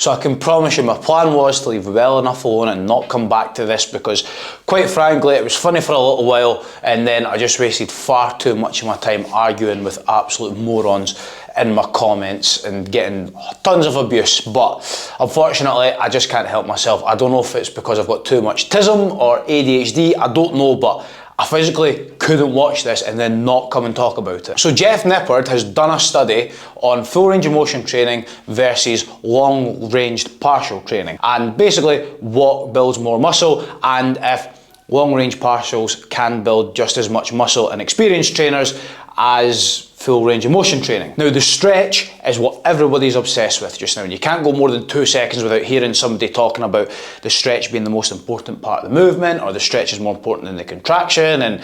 So I can promise you my plan was to leave well enough alone and not come back to this, because quite frankly it was funny for a little while and then I just wasted far too much of my time arguing with absolute morons in my comments and getting tons of abuse. But unfortunately I just can't help myself. I don't know if it's because I've got too much tism or ADHD, I don't know, but I physically couldn't watch this and then not come and talk about it. So Jeff Nippard has done a study on full range of motion training versus long ranged partial training, and basically what builds more muscle, and if long range partials can build just as much muscle in experienced trainers as full range of motion training. Now the stretch is what everybody's obsessed with just now, and you can't go more than 2 seconds without hearing somebody talking about the stretch being the most important part of the movement, or the stretch is more important than the contraction. And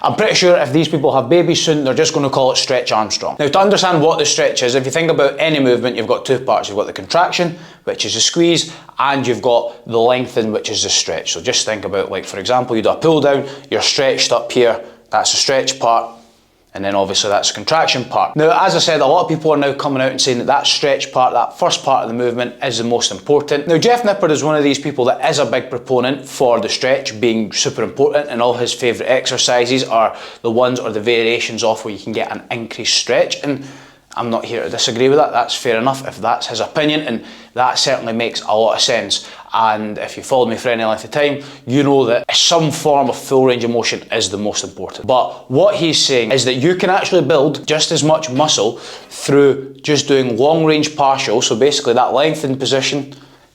I'm pretty sure if these people have babies soon, they're just going to call it Stretch Armstrong. Now to understand what the stretch is, if you think about any movement, you've got 2 parts. You've got the contraction, which is the squeeze, and you've got the lengthen, which is the stretch. So just think about, like for example, you do a pull down, you're stretched up here, that's the stretch part, and then obviously that's the contraction part. Now, as I said, a lot of people are now coming out and saying that that stretch part, that first part of the movement, is the most important. Now, Jeff Nippard is one of these people that is a big proponent for the stretch being super important, and all his favourite exercises are the ones or the variations off where you can get an increased stretch. And I'm not here to disagree with that. That's fair enough if that's his opinion, and that certainly makes a lot of sense. And if you followed me for any length of time, you know that some form of full range of motion is the most important. But what he's saying is that you can actually build just as much muscle through just doing long range partial, so basically that lengthened position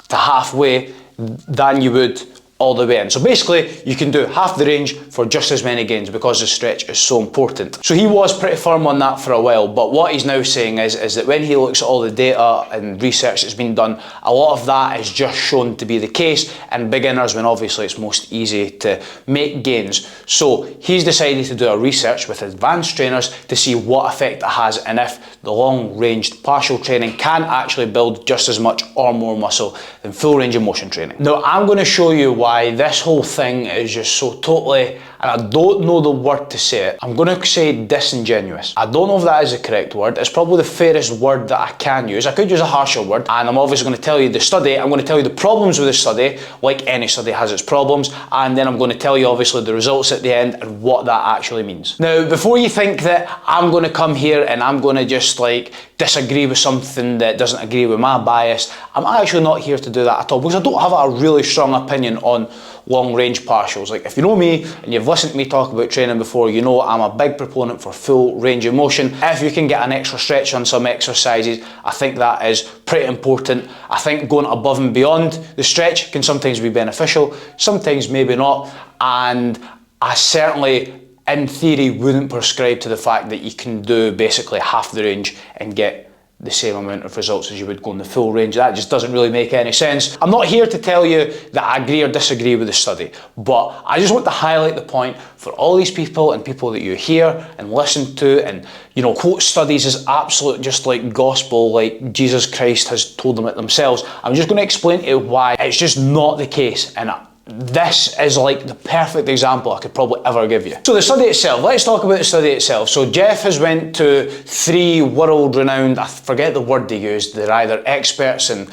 to halfway, than you would all the way in. So basically you can do half the range for just as many gains, because the stretch is so important. So he was pretty firm on that for a while, but what he's now saying is that when he looks at all the data and research that's been done, a lot of that is just shown to be the case in beginners, when obviously it's most easy to make gains. So he's decided to do a research with advanced trainers to see what effect it has, and if the long ranged partial training can actually build just as much or more muscle than full range of motion training. Now I'm going to show you why this whole thing is just so totally, and I don't know the word to say it, I'm going to say disingenuous. I don't know if that is the correct word. It's probably the fairest word that I can use. I could use a harsher word, and I'm obviously going to tell you the study, I'm going to tell you the problems with the study, like any study has its problems, and then I'm going to tell you obviously the results at the end and what that actually means. Now, before you think that I'm going to come here and I'm going to just like disagree with something that doesn't agree with my bias, I'm actually not here to do that at all, because I don't have a really strong opinion on long range partials. Like, if you know me and you've listened to me talk about training before, you know I'm a big proponent for full range of motion. If you can get an extra stretch on some exercises, I think that is pretty important. I think going above and beyond the stretch can sometimes be beneficial, sometimes maybe not, and I certainly in theory wouldn't prescribe to the fact that you can do basically half the range and get the same amount of results as you would go in the full range. That just doesn't really make any sense. I'm not here to tell you that I agree or disagree with the study, but I just want to highlight the point for all these people and people that you hear and listen to and, you know, quote studies as absolute just like gospel, like Jesus Christ has told them it themselves. I'm just going to explain to you why it's just not the case, and this is like the perfect example I could probably ever give you. So the study itself, let's talk about the study itself. So Jeff has went to 3 world-renowned, I forget the word they used, they're either experts in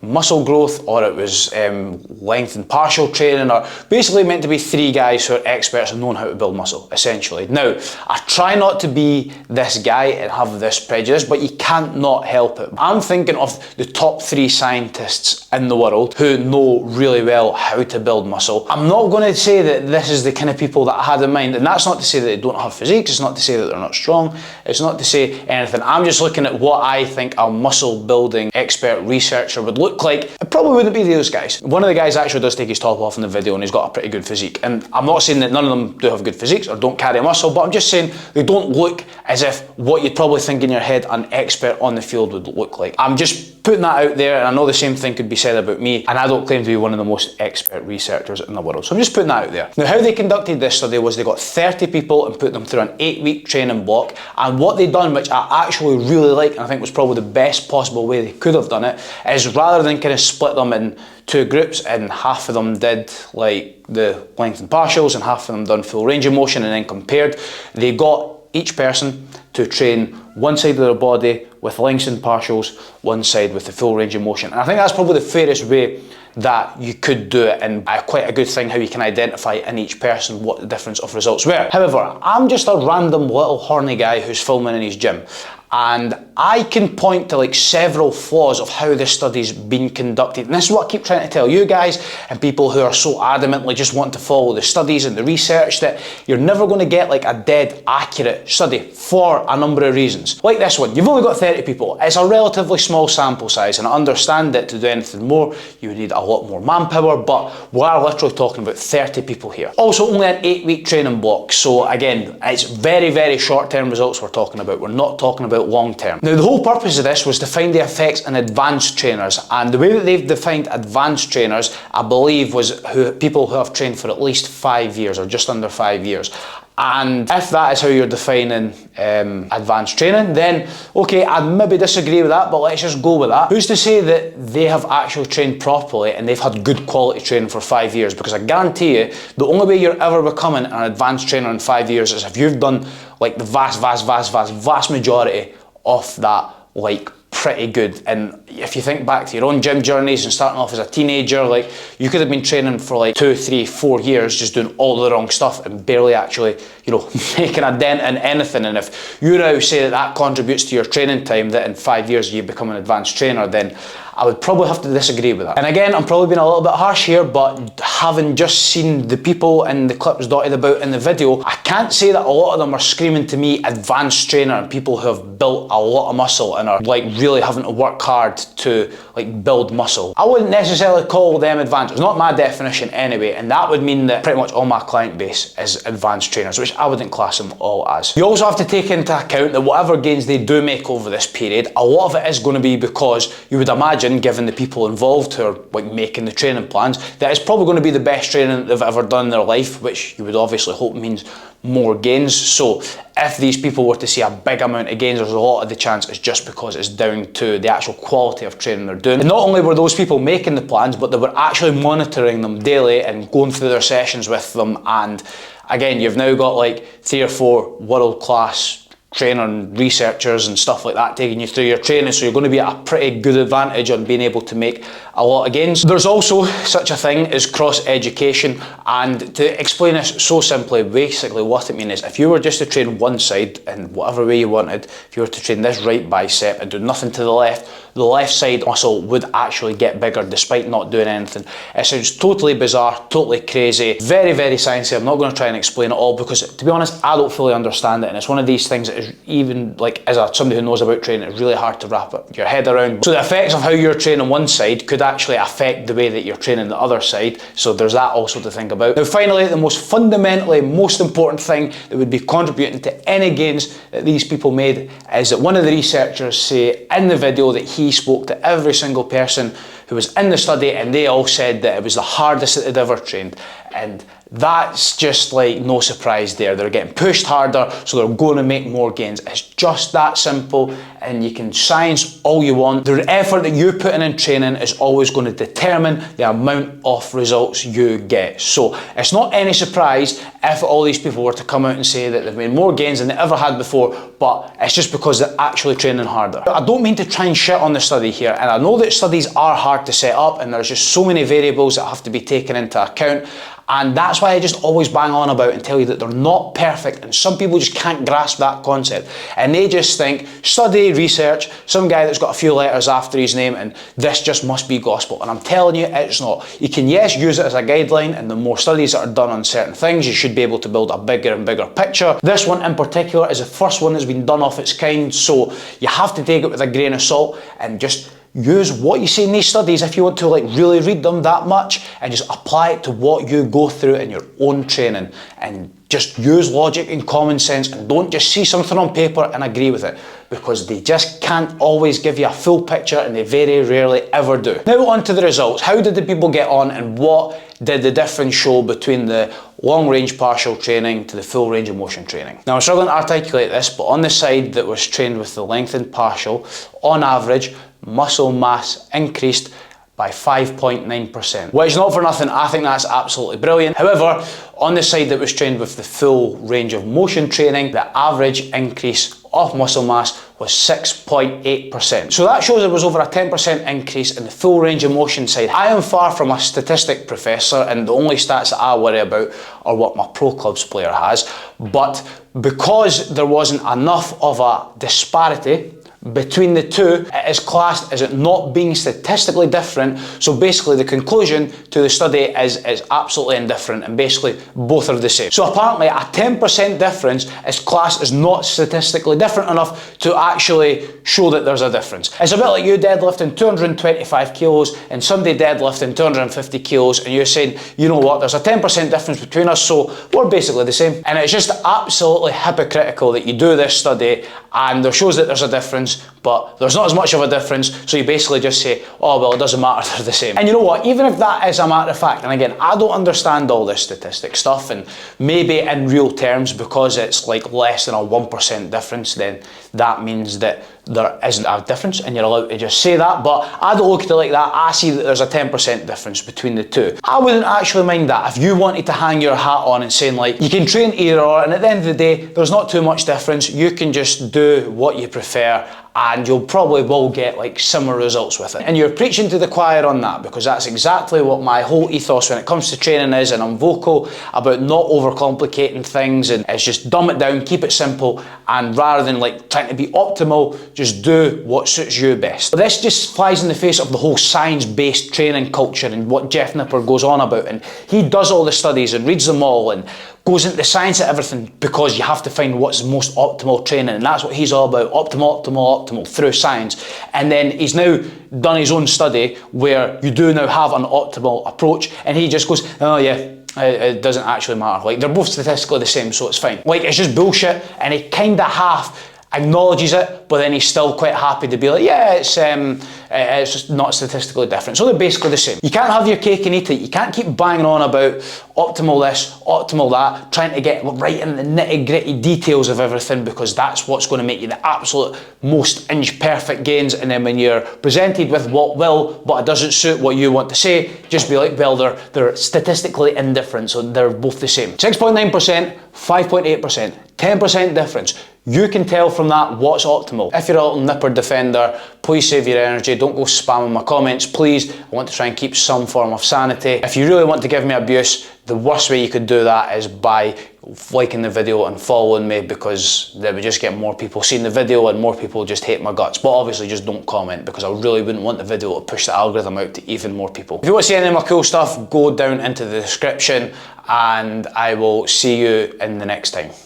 muscle growth, or it was length and partial training, or basically meant to be 3 guys who are experts and knowing how to build muscle, essentially. Now, I try not to be this guy and have this prejudice, but you can't not help it. I'm thinking of the top 3 scientists in the world who know really well how to build muscle. I'm not going to say that this is the kind of people that I had in mind, and that's not to say that they don't have physiques, it's not to say that they're not strong, it's not to say anything. I'm just looking at what I think a muscle building expert researcher would look like. It probably wouldn't be those guys. One of the guys actually does take his top off in the video and he's got a pretty good physique. And I'm not saying that none of them do have good physiques or don't carry muscle, but I'm just saying they don't look as if what you'd probably think in your head an expert on the field would look like. I'm just putting that out there, and I know the same thing could be said about me, and I don't claim to be one of the most expert researchers in the world. So I'm just putting that out there. Now, how they conducted this study was they got 30 people and put them through an 8-week training block, and what they done, which I actually really like, and I think was probably the best possible way they could have done it, is rather than kind of split them in 2 groups, and half of them did like the length and partials and half of them done full range of motion and then compared, they got each person to train one side of their body with lengthened partials, one side with the full range of motion. And I think that's probably the fairest way that you could do it, and quite a good thing how you can identify in each person what the difference of results were. However, I'm just a random little horny guy who's filming in his gym, and I can point to like several flaws of how this study's been conducted. And this is what I keep trying to tell you guys and people who are so adamantly just want to follow the studies and the research, that you're never going to get like a dead accurate study for a number of reasons. Like this one, you've only got 30 people. It's a relatively small sample size, and I understand that to do anything more, you would need a lot more manpower, but we are literally talking about 30 people here. Also, only an 8-week training block. So again, it's very, very short-term results we're talking about. We're not talking about long-term. Now, the whole purpose of this was to find the effects in advanced trainers, and the way that they've defined advanced trainers, I believe, was people who have trained for at least 5 years or just under 5 years. And if that is how you're defining advanced training, then okay, I'd maybe disagree with that, but let's just go with that. Who's to say that they have actually trained properly and they've had good quality training for 5 years? Because I guarantee you, the only way you're ever becoming an advanced trainer in 5 years is if you've done like the vast majority of that, like pretty good. And if you think back to your own gym journeys and starting off as a teenager, like you could have been training for like 2, 3, 4 years just doing all the wrong stuff and barely actually, you know, making a dent in anything. And if you now say that that contributes to your training time, that in 5 years you become an advanced trainer, then I would probably have to disagree with that. And again, I'm probably being a little bit harsh here, but having just seen the people and the clips dotted about in the video, I can't say that a lot of them are screaming to me advanced trainer and people who have built a lot of muscle and are like really having to work hard to like build muscle. I wouldn't necessarily call them advanced. It's not my definition anyway, and that would mean that pretty much all my client base is advanced trainers, which I wouldn't class them all as. You also have to take into account that whatever gains they do make over this period, a lot of it is going to be because you would imagine, given the people involved who are like making the training plans, that it's probably going to be the best training that they've ever done in their life, which you would obviously hope means more gains. So if these people were to see a big amount of gains, there's a lot of the chance it's just because it's down to the actual quality of training they're doing. And not only were those people making the plans, but they were actually monitoring them daily and going through their sessions with them. And again, you've now got like 3 or 4 world-class trainer and researchers and stuff like that taking you through your training, so you're going to be at a pretty good advantage on being able to make a lot of gains. There's also such a thing as cross-education, and to explain this so simply, basically what it means is if you were just to train one side in whatever way you wanted, if you were to train this right bicep and do nothing to the left side muscle would actually get bigger despite not doing anything. It sounds totally bizarre, totally crazy, very, very sciencey. I'm not going to try and explain it all because, to be honest, I don't fully understand it, and it's one of these things that is, even like as somebody who knows about training, it's really hard to wrap your head around. So the effects of how you're training one side could actually affect the way that you're training the other side, so there's that also to think about. Now finally, the most fundamentally most important thing that would be contributing to any gains that these people made is that one of the researchers say in the video that he spoke to every single person who was in the study, and they all said that it was the hardest that they'd ever trained. And that's just like no surprise there. They're getting pushed harder, so they're going to make more gains. It's just that simple, and you can science all you want. The effort that you're putting in training is always going to determine the amount of results you get. So it's not any surprise if all these people were to come out and say that they've made more gains than they ever had before, but it's just because they're actually training harder. I don't mean to try and shit on the study here, and I know that studies are hard to set up and there's just so many variables that have to be taken into account. And that's why I just always bang on about and tell you that they're not perfect, and some people just can't grasp that concept. And they just think, study, research, some guy that's got a few letters after his name, and this just must be gospel. And I'm telling you, it's not. You can, yes, use it as a guideline, and the more studies that are done on certain things, you should be able to build a bigger and bigger picture. This one in particular is the first one that's been done of its kind, so you have to take it with a grain of salt and just use what you see in these studies if you want to like really read them that much, and just apply it to what you go through in your own training, and just use logic and common sense, and don't just see something on paper and agree with it, because they just can't always give you a full picture, and they very rarely ever do. Now on to the results. How did the people get on, and what did the difference show between the long range partial training to the full range of motion training? Now I'm struggling to articulate this, but on the side that was trained with the lengthened partial, on average, muscle mass increased by 5.9%, which, not for nothing, I think that's absolutely brilliant. However, on the side that was trained with the full range of motion training, the average increase of muscle mass was 6.8%. So that shows there was over a 10% increase in the full range of motion side. I am far from a statistic professor, and the only stats that I worry about are what my pro clubs player has. But because there wasn't enough of a disparity between the two, it is classed as it not being statistically different. So basically the conclusion to the study is absolutely indifferent, and basically both are the same. So apparently a 10% difference is classed as not statistically different enough to actually show that there's a difference. It's a bit like you deadlifting 225 kilos and somebody deadlifting 250 kilos, and you're saying, you know what, there's a 10% difference between us, so we're basically the same. And it's just absolutely hypocritical that you do this study and there shows that there's a difference, but there's not as much of a difference, so you basically just say, oh well, it doesn't matter, they're the same. And you know what, even if that is a matter of fact, and again, I don't understand all this statistic stuff, and maybe in real terms, because it's like less than a 1% difference, then that means that there isn't a difference and you're allowed to just say that, but I don't look at it like that. I see that there's a 10% difference between the two. I wouldn't actually mind that if you wanted to hang your hat on and saying like, you can train either or, and at the end of the day, there's not too much difference. You can just do what you prefer and you'll probably will get like similar results with it. And you're preaching to the choir on that, because that's exactly what my whole ethos when it comes to training is, and I'm vocal about not overcomplicating things, and it's just dumb it down, keep it simple, and rather than like trying to be optimal, just do what suits you best. But this just flies in the face of the whole science-based training culture and what Jeff Nippard goes on about, and he does all the studies and reads them all and goes into the science of everything, because you have to find what's the most optimal training, and that's what he's all about, optimal through science. And then he's now done his own study where you do now have an optimal approach, and he just goes, oh yeah, it doesn't actually matter, like they're both statistically the same, so it's fine. Like, it's just bullshit, and he kind of half acknowledges it, but then he's still quite happy to be like, yeah, it's just not statistically different. So they're basically the same. You can't have your cake and eat it. You can't keep banging on about optimal this, optimal that, trying to get right in the nitty gritty details of everything, because that's what's going to make you the absolute most inch perfect gains. And then when you're presented with what will, but it doesn't suit what you want to say, just be like, well, they're statistically indifferent, so they're both the same. 6.9%, 5.8%, 10% difference. You can tell from that what's optimal. If you're a little Nippard defender, please save your energy. Don't go spamming my comments, please. I want to try and keep some form of sanity. If you really want to give me abuse, the worst way you could do that is by liking the video and following me, because they would just get more people seeing the video and more people just hate my guts. But obviously just don't comment, because I really wouldn't want the video to push the algorithm out to even more people. If you want to see any of my cool stuff, go down into the description, and I will see you in the next time.